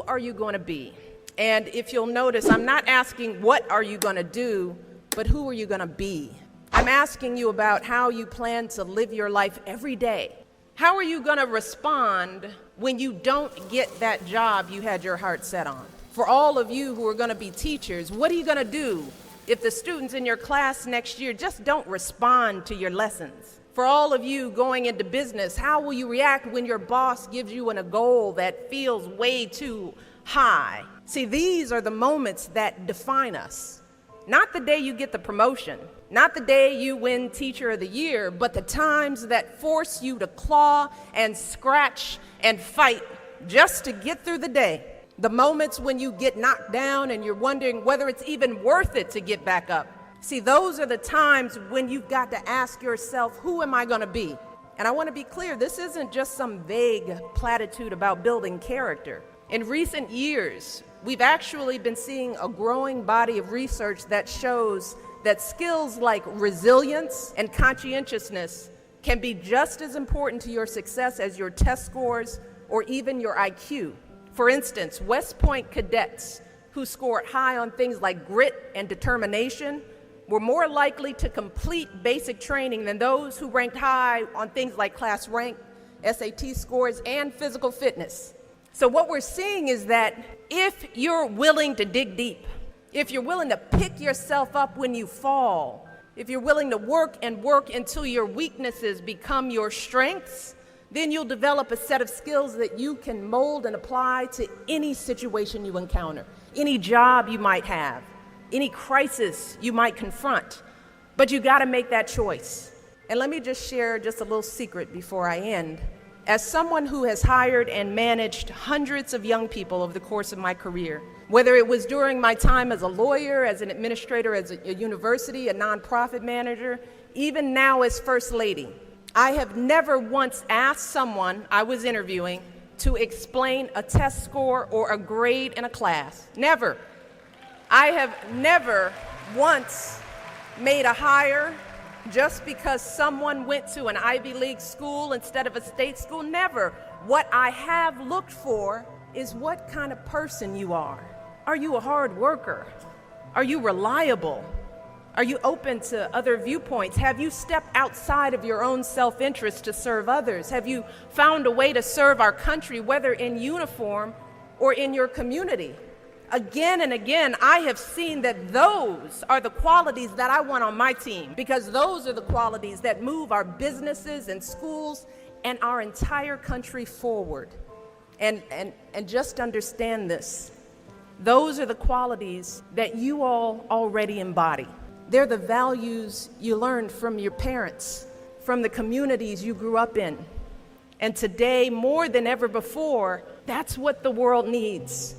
are you going to be? And if you'll notice, I'm not asking what are you going to do, but who are you going to be? I'm asking you about how you plan to live your life every day. How are you going to respond when you don't get that job you had your heart set on? For all of you who are going to be teachers, what are you going to do if the students in your class next year just don't respond to your lessons? For all of you going into business, how will you react when your boss gives you a goal that feels way too high? See, these are the moments that define us. Not the day you get the promotion, not the day you win Teacher of the Year, but the times that force you to claw and scratch and fight just to get through the day. The moments when you get knocked down and you're wondering whether it's even worth it to get back up. See, those are the times when you've got to ask yourself, who am I going to be? And I want to be clear, this isn't just some vague platitude about building character. In recent years, we've actually been seeing a growing body of research that shows that skills like resilience and conscientiousness can be just as important to your success as your test scores or even your IQ. For instance, West Point cadets who scored high on things like grit and determination were more likely to complete basic training than those who ranked high on things like class rank, SAT scores, and physical fitness. So what we're seeing is that if you're willing to dig deep, if you're willing to pick yourself up when you fall, if you're willing to work and work until your weaknesses become your strengths, then you'll develop a set of skills that you can mold and apply to any situation you encounter, any job you might have, any crisis you might confront. But you got to make that choice. And let me just share just a little secret before I end. As someone who has hired and managed hundreds of young people over the course of my career, whether it was during my time as a lawyer, as an administrator, as a university, a nonprofit manager, even now as First Lady, I have never once asked someone I was interviewing to explain a test score or a grade in a class. Never. I have never once made a hire just because someone went to an Ivy League school instead of a state school. Never. What I have looked for is what kind of person you are. Are you a hard worker? Are you reliable? Are you open to other viewpoints? Have you stepped outside of your own self-interest to serve others? Have you found a way to serve our country, whether in uniform or in your community? Again and again, I have seen that those are the qualities that I want on my team, because those are the qualities that move our businesses and schools and our entire country forward. And just understand this. Those are the qualities that you all already embody. They're the values you learned from your parents, from the communities you grew up in. And today, more than ever before, that's what the world needs.